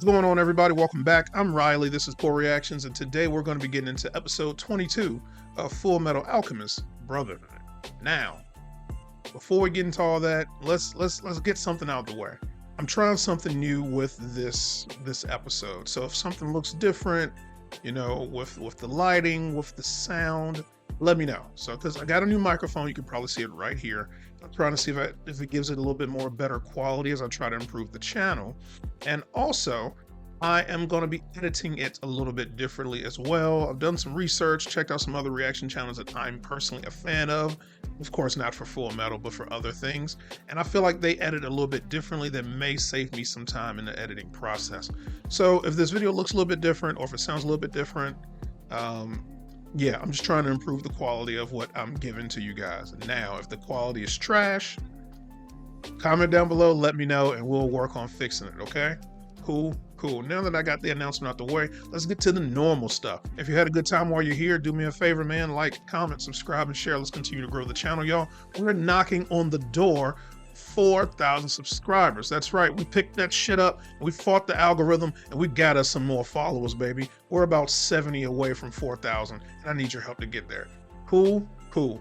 What's going on, everybody? Welcome back. I'm Riley. This is Poor Reactions, and today we're going to be getting into episode 22 of Fullmetal Alchemist Brotherhood. Now, before we get into all that, let's get something out of the way. I'm trying something new with this episode. So if something looks different, with the lighting, with the sound, let me know. So because I got a new microphone, you can probably see it right here. I'm trying to see if it gives it a little bit more better quality as I try to improve the channel. And also, I am going to be editing it a little bit differently as well. I've done some research, checked out some other reaction channels that I'm personally a fan of. Of course, not for Full Metal, but for other things. And I feel like they edit a little bit differently that may save me some time in the editing process. So if this video looks a little bit different or if it sounds a little bit different, yeah, I'm just trying to improve the quality of what I'm giving to you guys. Now, if the quality is trash, comment down below, let me know, and we'll work on fixing it, okay? Cool. Now that I got the announcement out the way, let's get to the normal stuff. If you had a good time while you're here, do me a favor, man. Like, comment, subscribe, and share. Let's continue to grow the channel, y'all. We're knocking on the door 4,000 subscribers. That's right. We picked that shit up, and we fought the algorithm, and we got us some more followers, baby. We're about 70 away from 4,000, and I need your help to get there. Cool.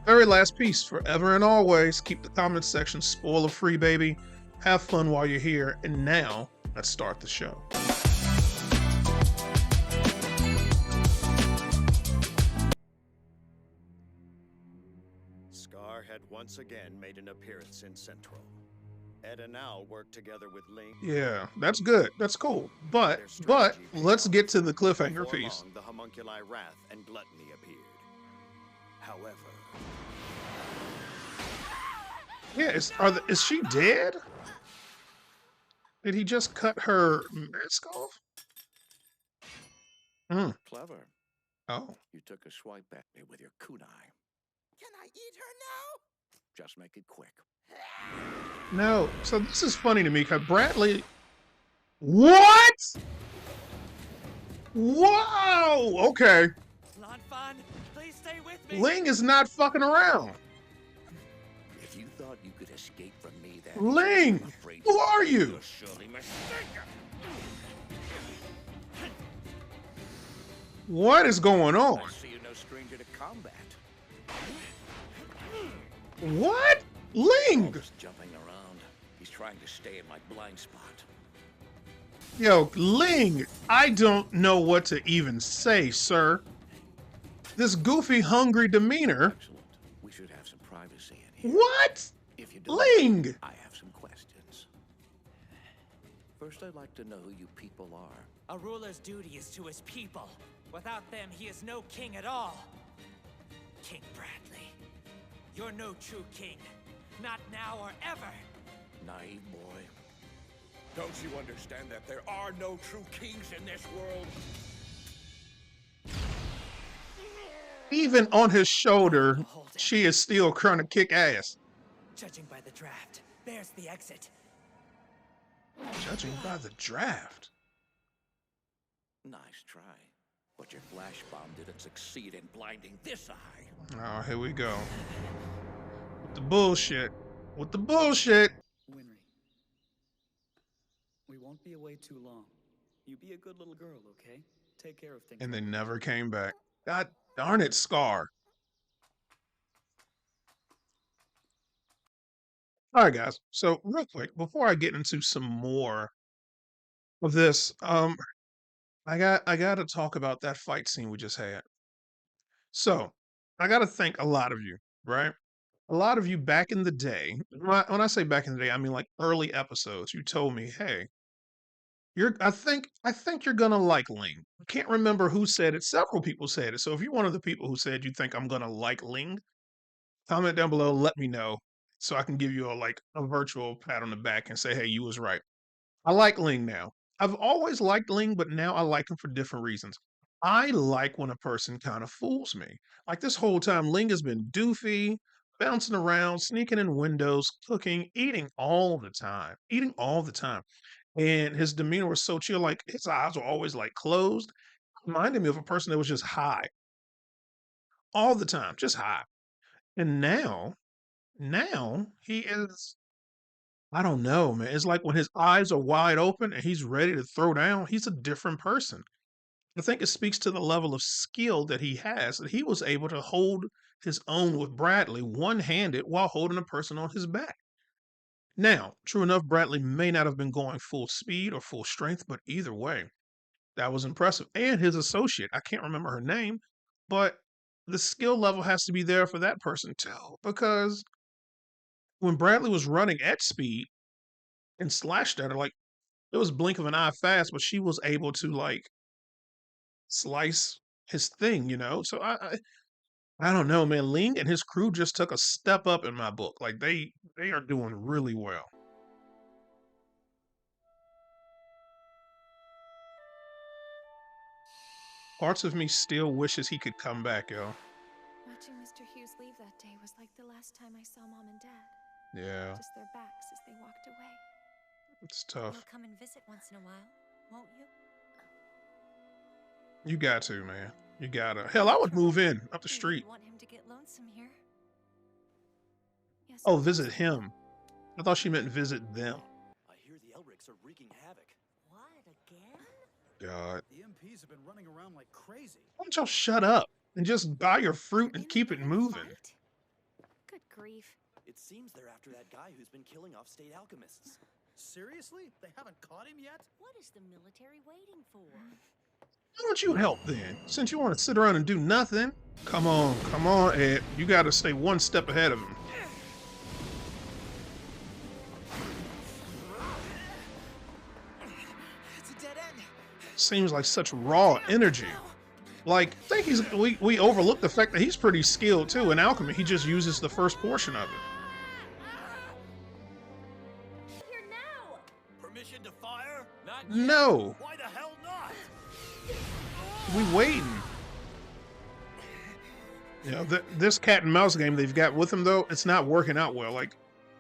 Very last piece, forever and always, keep the comment section spoiler free, baby. Have fun while you're here, and now, let's start the show. Scar had once again made an appearance in Central. Ed and Al worked together with Ling. Yeah, that's good. That's cool. But let's get to the cliffhanger Before piece. long, the homunculi Wrath and Gluttony appeared. However, Yeah, is she dead? Did he just cut her mask off? clever. Oh. You took a swipe at me with your kunai. Can I eat her now? Just make it quick. No. So this is funny to me because Bradley. What? Wow. Okay. It's not fun. Please stay with me. Ling is not fucking around. If you thought you could escape from me, then Ling, who are you? you're surely mistaken. What is going on? I see you're no stranger to combat. What? Ling! Just jumping around. He's trying to stay in my blind spot. Yo, Ling, I don't know what to even say, sir. This goofy, hungry demeanor. Excellent. We should have some privacy in here. What? If you don't, Ling! I have some questions. First, I'd like to know who you people are. A ruler's duty is to his people. Without them, he is no king at all. King Bradley, you're no true king. Not now or ever. Naive boy. Don't you understand that there are no true kings in this world? Even on his shoulder, she is still trying to kick ass. Judging by the draft, there's the exit. Judging by the draft. Nice try. But your flash bomb didn't succeed in blinding this eye. Oh, here we go. With the bullshit. With the bullshit. Winry, we won't be away too long. You be a good little girl, okay? Take care of things. And they never came back. God darn it, Scar. All right, guys. So real quick, before I get into some more of this, I got to talk about that fight scene we just had. So I got to thank a lot of you, right? A lot of you back in the day. When I say back in the day, I mean like early episodes. You told me, "Hey, I think you're gonna like Ling." I can't remember who said it. Several people said it. So if you're one of the people who said you think I'm gonna like Ling, comment down below. Let me know so I can give you a virtual pat on the back and say, "Hey, you was right." I like Ling now. I've always liked Ling, but now I like him for different reasons. I like when a person kind of fools me. Like this whole time, Ling has been doofy, bouncing around, sneaking in windows, cooking, eating all the time. Eating all the time. And his demeanor was so chill, like his eyes were always like closed. Reminded me of a person that was just high. All the time, just high. And now he is I don't know, man. It's like when his eyes are wide open and he's ready to throw down, he's a different person. I think it speaks to the level of skill that he has, that he was able to hold his own with Bradley one-handed while holding a person on his back. Now, true enough, Bradley may not have been going full speed or full strength, but either way, that was impressive. And his associate, I can't remember her name, but the skill level has to be there for that person too. Because when Bradley was running at speed and slashed at her, like it was blink of an eye fast, but she was able to like slice his thing. So I don't know, man. Ling and his crew just took a step up in my book. Like they are doing really well. Parts of me still wishes he could come back, yo. Watching Mr. Hughes leave that day was like the last time I saw Mom and Dad. Yeah, Just their backs as they walked away. it's tough. You'll come and visit once in a while, won't you? You got to, man. You gotta. Hell, I would move in up the You street. wouldn't want him to get lonesome here. Yes, Oh, of visit course. him. I thought she meant visit them. I hear the Elrics are wreaking havoc. What, again? God. The MPs have been running around like crazy. Why don't y'all shut up and just buy your fruit and In keep the it middle of a moving? fight? Good grief. It seems they're after that guy who's been killing off state alchemists. Seriously? They haven't caught him yet? What is the military waiting for? Why don't you help then? Since you want to sit around and do nothing. Come on, Ed. You gotta stay one step ahead of him. It's a dead end. Seems like such raw energy. Like, I think we overlooked the fact that he's pretty skilled too in alchemy. He just uses the first portion of it. Here now! Permission to fire? Not yet. No, Why the hell not? we waiting. This cat and mouse game they've got with him though, it's not working out well. Like,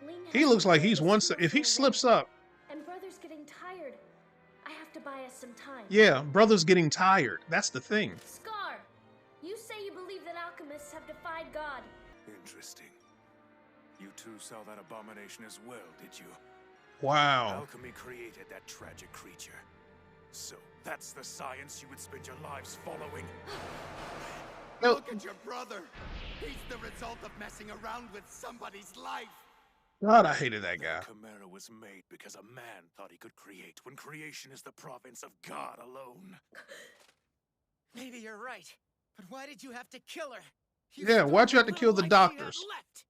Ling he has looks like to he's play one this step. If he field slips away. up, And Brother's getting tired. I have to buy us some time. yeah, brother's getting tired. That's the thing. Scar, you say you believe that alchemists have defied God. Interesting. You two saw that abomination as well, did you? Wow. Alchemy created that tragic creature. So that's the science you would spend your lives following? No, Look at your brother. He's the result of messing around with somebody's life. God, I hated that guy. That chimera was made because a man thought he could create, when creation is the province of God alone. Maybe you're right. But why did you have to kill her? Yeah, why'd you have to kill the Little life she had doctors? left.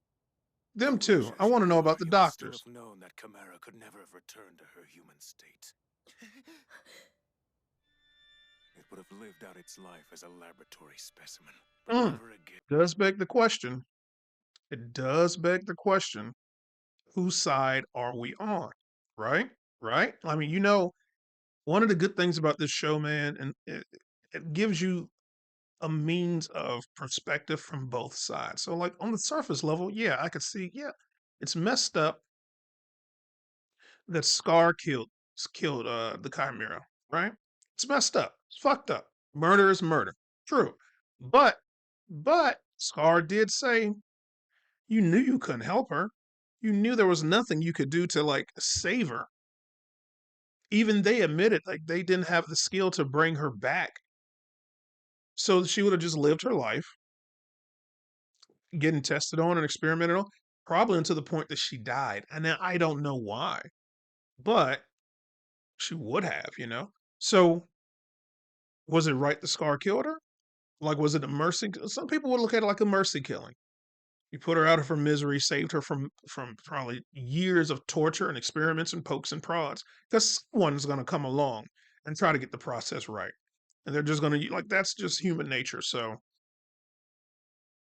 Them too. I want to know about the You would still doctors. have known that chimera could never have returned to her human state. It would have lived out its life as a laboratory specimen, but Mm. never again. Does beg the question. It does beg the question. Whose side are we on? Right? Right? I mean, one of the good things about this show, man, and it gives you a means of perspective from both sides. So, like on the surface level, yeah, I could see, yeah, it's messed up that Scar killed the Chimera, right? It's messed up. It's fucked up. Murder is murder. True. But Scar did say you knew you couldn't help her. You knew there was nothing you could do to like save her. Even they admitted like they didn't have the skill to bring her back. So she would have just lived her life, getting tested on and experimented on, probably until the point that she died. And then I don't know why, but she would have. So was it right the Scar killed her? Like, was it a mercy? Some people would look at it like a mercy killing. You put her out of her misery, saved her from probably years of torture and experiments and pokes and prods. Because someone's going to come along and try to get the process right. And they're just going to, like, that's just human nature. So,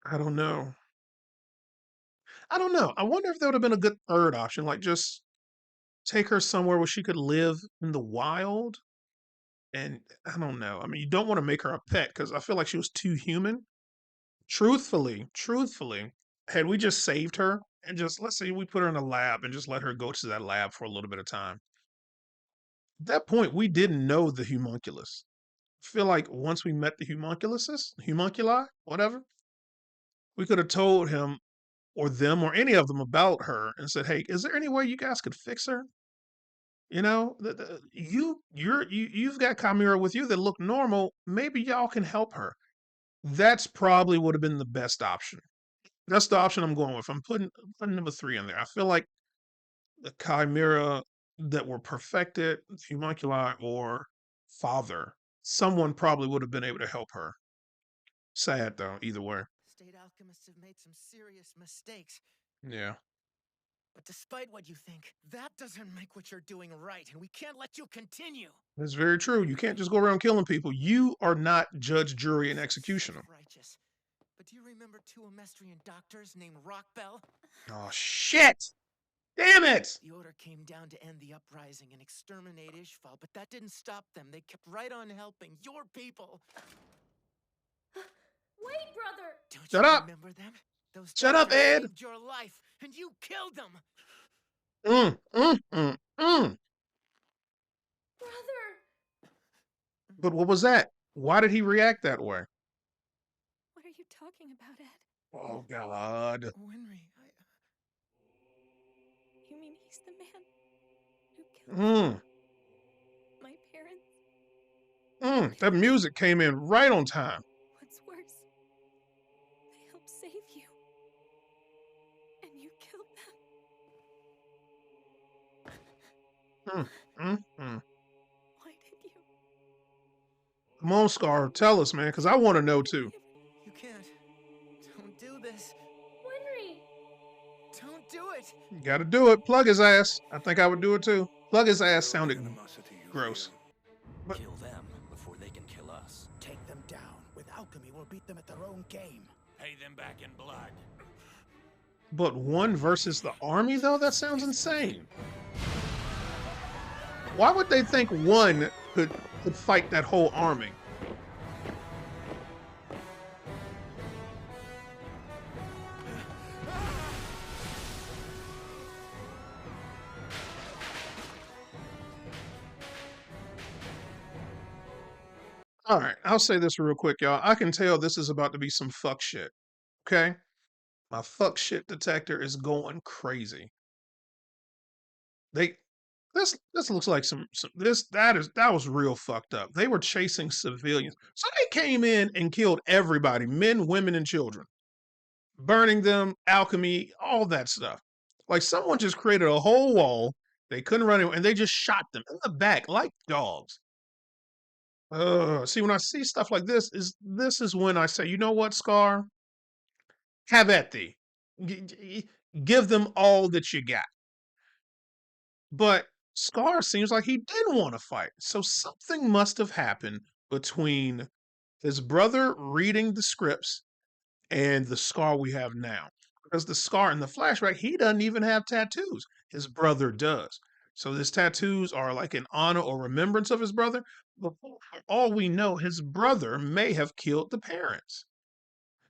I don't know. I don't know. I wonder if there would have been a good third option. Like, just take her somewhere where she could live in the wild. And I don't know. I mean, you don't want to make her a pet because I feel like she was too human. Truthfully, had we just saved her and just, let's say we put her in a lab and just let her go to that lab for a little bit of time. At that point, we didn't know the homunculus. I feel like once we met the homunculi, whatever, we could have told him or them or any of them about her and said, "Hey, is there any way you guys could fix her? You know, you've got Chimera with you that look normal. Maybe y'all can help her." That's probably would have been the best option. That's the option I'm going with. I'm putting number 3 in there. I feel like the Chimera that were perfected, Homunculi or Father, someone probably would have been able to help her. Sad though, either way. State alchemists have made some serious mistakes. Yeah. But despite what you think, that doesn't make what you're doing right, and we can't let you continue. That's very true. You can't just go around killing people. You are not judge, jury, and executioner. Righteous. But do you remember 2 Amestrian doctors named Rockbell? Oh, shit! Damn it! The order came down to end the uprising and exterminate Ishval, but that didn't stop them. They kept right on helping your people. Wait, brother! Don't Shut you up! remember them? Those Shut up, doctors Ed! saved your life, and you killed them! Brother! But what was that? Why did he react that way? What are you talking about, Ed? Oh, God. Winry, You mean he's the man who killed my parents? That music came in right on time. What's worse, they helped save you. And you killed them. Why did you? Come on, Scar. Tell us, man, because I want to know, too. you can't. Don't do this. Winry! Don't do it! You gotta do it. Plug his ass. I think I would do it, too. Plug his ass sounded gross. But Kill them before they can kill us. Take them down. With alchemy, we'll beat them at their own game. Pay them back in blood. But one versus the army, though? That sounds insane. Why would they think one could fight that whole army? All right, I'll say this real quick, y'all. I can tell this is about to be some fuck shit. Okay? My fuck shit detector is going crazy. This looks like that was real fucked up. They were chasing civilians. So they came in and killed everybody, men, women, and children. Burning them, alchemy, all that stuff. Like someone just created a whole wall. They couldn't run anywhere, and they just shot them in the back like dogs. See, when I see stuff like this is when I say, you know what, Scar? Have at thee. Give them all that you got. But Scar seems like he didn't want to fight. So something must have happened between his brother reading the scripts and the Scar we have now. Because the Scar in the flashback, he doesn't even have tattoos. His brother does. So his tattoos are like in honor or remembrance of his brother. But for all we know, his brother may have killed the parents.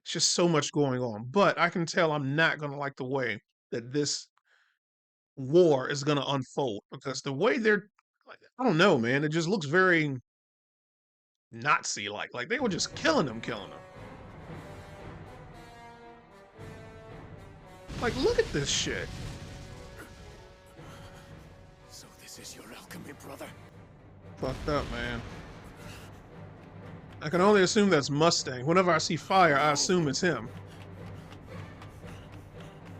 It's just so much going on. But I can tell I'm not going to like the way that this war is going to unfold. Because the way they're, I don't know, man. It just looks very Nazi-like. Like they were just killing them. Like, look at this shit. So this is your alchemy, brother? Fucked up, man. I can only assume that's Mustang. Whenever I see fire, I assume it's him.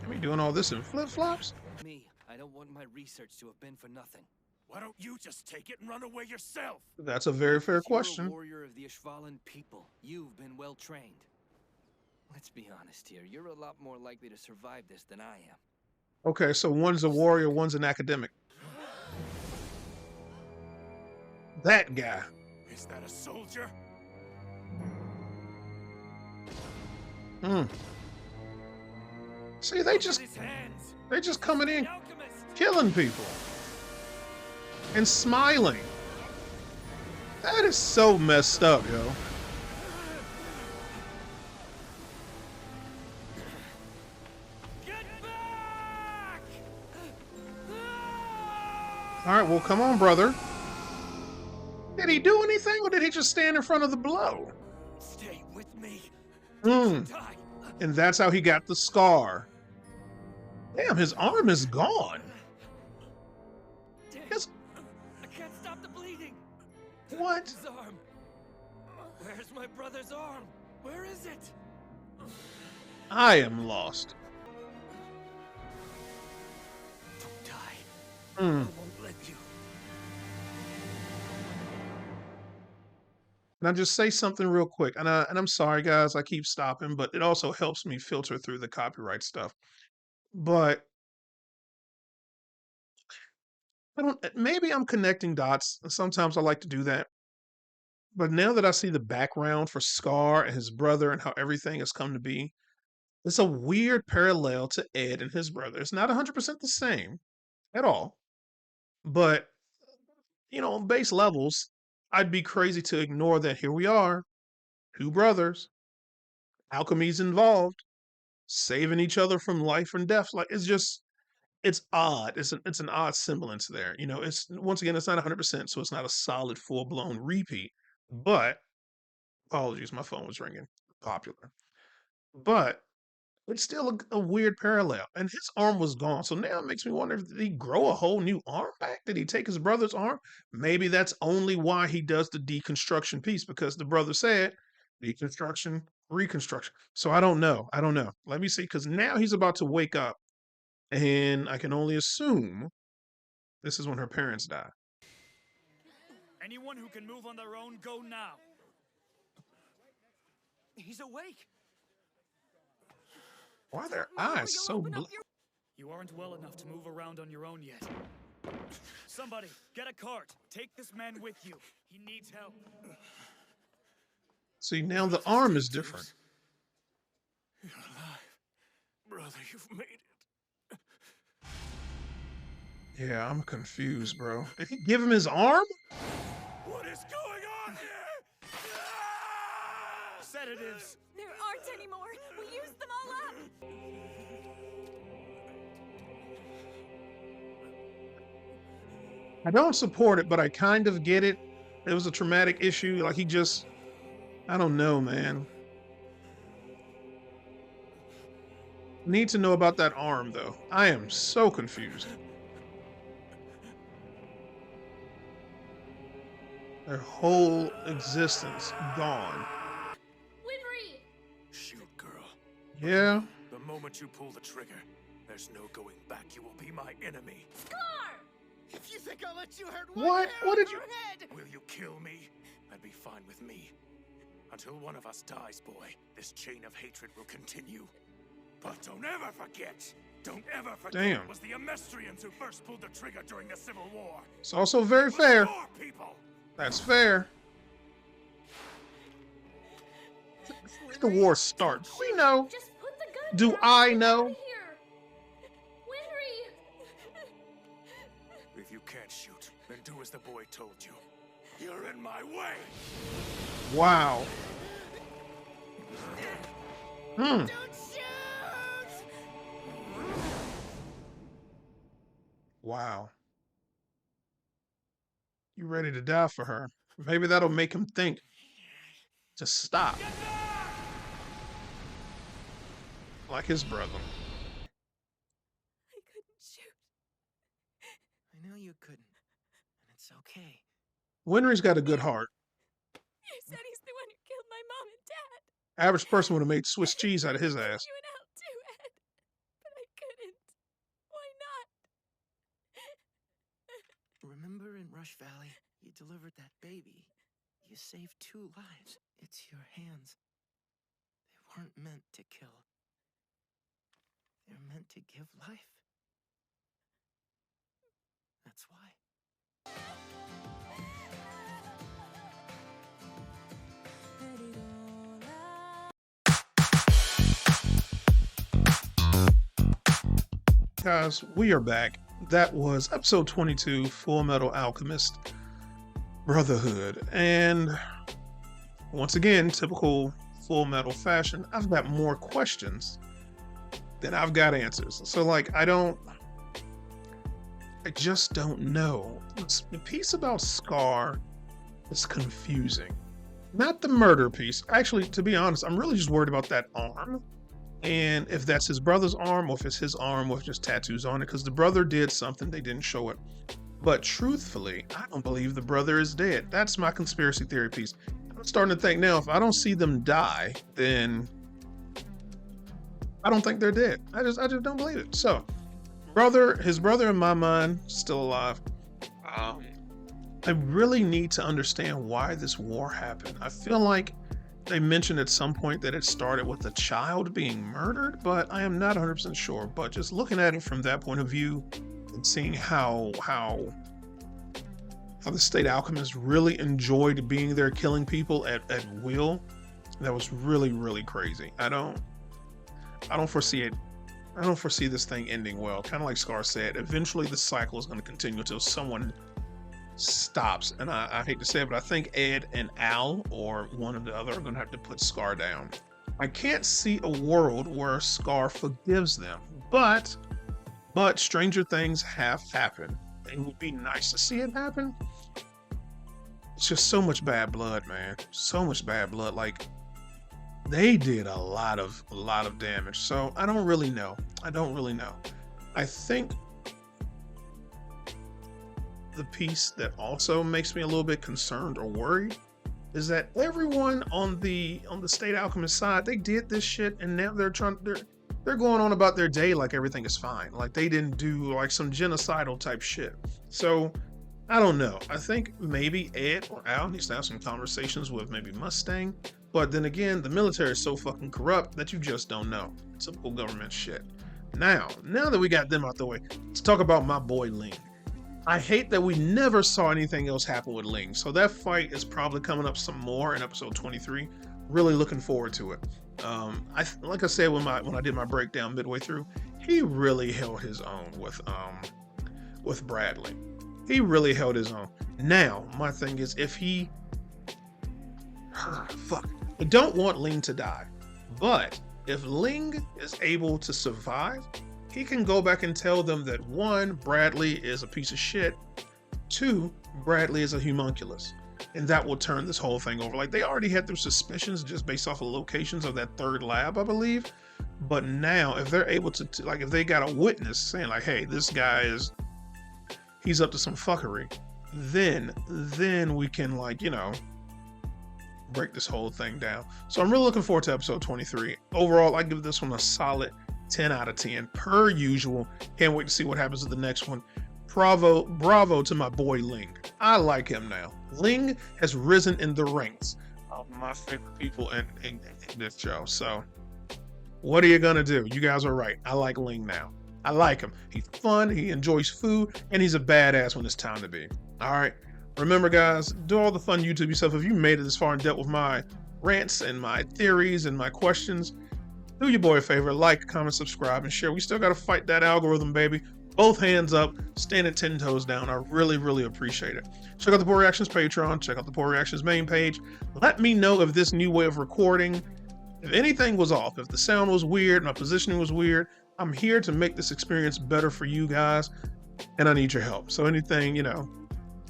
Am I doing all this in flip-flops? Me, I don't want my research to have been for nothing. Why don't you just take it and run away yourself? That's a very fair You're question. a warrior of the Ishvalan people. You've been well trained. Let's be honest here. You're a lot more likely to survive this than I am. Okay, so one's a warrior, one's an academic. That guy. Is that a soldier? See, they just coming in, killing people, and smiling. That is so messed up, yo. All right, well, come on, brother. Did he do anything, or did he just stand in front of the blow? Stay with me. And that's how he got the scar. Damn, his arm is gone. Dang, His, I can't stop the bleeding. what? His arm. Where's my brother's arm? Where is it? I am lost. Don't die. Hmm. I won't let you. Can I just say something real quick? And I'm sorry, guys, I keep stopping, but it also helps me filter through the copyright stuff. But I don't. Maybe I'm connecting dots. Sometimes I like to do that. But now that I see the background for Scar and his brother and how everything has come to be, it's a weird parallel to Ed and his brother. It's not 100% the same at all. But, on base levels, I'd be crazy to ignore that here we are, two brothers, alchemy's involved, saving each other from life and death. Like, it's odd. It's an odd semblance there. It's once again, it's not 100%, so it's not a solid full blown repeat. But apologies, my phone was ringing. Popular, but it's still a weird parallel. And his arm was gone, so now it makes me wonder: did he grow a whole new arm back? Did he take his brother's arm? Maybe that's only why he does the deconstruction piece, because the brother said deconstruction, reconstruction. So I don't know. I don't know. Let me see, because now he's about to wake up. And I can only assume this is when her parents die. Anyone who can move on their own, go now. He's awake. Why are their eyes so blue? You aren't well enough to move around on your own yet. Somebody, get a cart. Take this man with you. He needs help. See, now the arm is different. You're alive. Brother, you've made it. Yeah, I'm confused, bro. Did he give him his arm? What is going on here? Sedatives. There aren't any more. We used them all up. I don't support it, but I kind of get it. It was a traumatic issue. Like, I don't know, man. Need to know about that arm, though. I am so confused. Their whole existence gone. Winry! Shoot, girl. Yeah. The moment you pull the trigger, there's no going back. You will be my enemy. Scar! If you think I'll let you hurt What? What did you... head? Will you kill me? That'd be fine with me. Until one of us dies, boy, this chain of hatred will continue. But don't ever forget! Don't ever forget Damn. It was the Amestrians who first pulled the trigger during the Civil War. It's also very fair. Your people. That's fair. When did the war start? We know. Just put the gun Do down I and get know? out of here. Winry! If you can't shoot, then do as the boy told you. You're in my way! Wow. Don't shoot! Wow. You ready to die for her? Maybe that'll make him think to stop. Like his brother. I couldn't shoot. I know you couldn't, and it's okay. Winry's got a good heart. You said he's the one who killed my mom and dad. Average person would have made Swiss cheese out of his ass. You and out too, Ed. But I couldn't. Why not? Remember in Rush Valley, you delivered that baby. You saved 2 lives. It's your hands. They weren't meant to kill. They're meant to give life. That's why. Guys, we are back. That was episode 22, Fullmetal Alchemist, Brotherhood. And once again, typical Fullmetal fashion, I've got more questions than I've got answers. So, I just don't know. The piece about Scar is confusing. Not the murder piece. Actually, to be honest, I'm really just worried about that arm. And if that's his brother's arm, or if it's his arm with just tattoos on it, because the brother did something, they didn't show it. But truthfully, I don't believe the brother is dead. That's my conspiracy theory piece. I'm starting to think now, if I don't see them die, then I don't think they're dead. I just don't believe it. So, his brother in my mind, still alive. I really need to understand why this war happened. I feel like they mentioned at some point that it started with a child being murdered, but I am not 100% sure. But just looking at it from that point of view and seeing how the state alchemists really enjoyed being there killing people at will, that was really, really crazy. I don't foresee it. I don't foresee this thing ending well. Kind of like Scar said, eventually the cycle is going to continue until someone stops. And I hate to say it, but I think Ed and Al, or one or the other, are going to have to put Scar down. I can't see a world where Scar forgives them, but stranger things have happened. It would be nice to see it happen. It's just so much bad blood, man. So much bad blood. Like, they did a lot of damage. So I don't really know. I think the piece that also makes me a little bit concerned or worried is that everyone on the state alchemist side, they did this shit, and now they're going on about their day like everything is fine, like they didn't do like some genocidal type shit. So I don't know. I think maybe Ed or Al needs to have some conversations with maybe Mustang, but then again, the military is so fucking corrupt that you just don't know. Typical government shit. Now that we got them out the way, let's talk about my boy Ling. I hate that we never saw anything else happen with Ling. So that fight is probably coming up some more in episode 23. Really looking forward to it. Like I said when I did my breakdown midway through, he really held his own with Bradley. He really held his own. Now, my thing is, if he I don't want Ling to die, but if Ling is able to survive, he can go back and tell them that 1, Bradley is a piece of shit, 2, Bradley is a homunculus, and that will turn this whole thing over. Like, they already had their suspicions just based off of locations of that 3rd lab, I believe, but now if they're able to, like, if they got a witness saying like, hey, this guy he's up to some fuckery, then we can, like, you know, break this whole thing down. So I'm really looking forward to episode 23. Overall, I give this one a solid 10 out of 10 per usual. Can't wait to see what happens with the next one. Bravo to my boy Ling. I like him now. Ling has risen in the ranks of my favorite people in this show. So what are you gonna do? You guys are right. I like Ling now. I like him. He's fun, he enjoys food, and he's a badass when it's time to be. All right. Remember, guys, do all the fun YouTube stuff. If you made it this far and dealt with my rants and my theories and my questions, do your boy a favor, like, comment, subscribe, and share. We still got to fight that algorithm, baby. Both hands up, standing 10 toes down. I really, really appreciate it. Check out the Poor Reactions Patreon. Check out the Poor Reactions main page. Let me know if this new way of recording, if anything was off, if the sound was weird, my positioning was weird. I'm here to make this experience better for you guys, and I need your help. So anything, you know,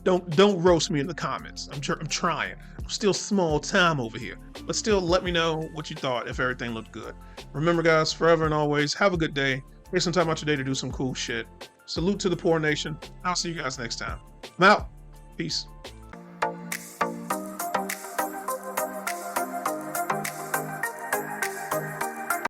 don't roast me in the comments. I'm trying. I'm still small time over here, but still let me know what you thought, if everything looked good. Remember, guys, forever and always, have a good day. Take some time out your day to do some cool shit. Salute to the poor nation. I'll see you guys next time. I'm out. Peace.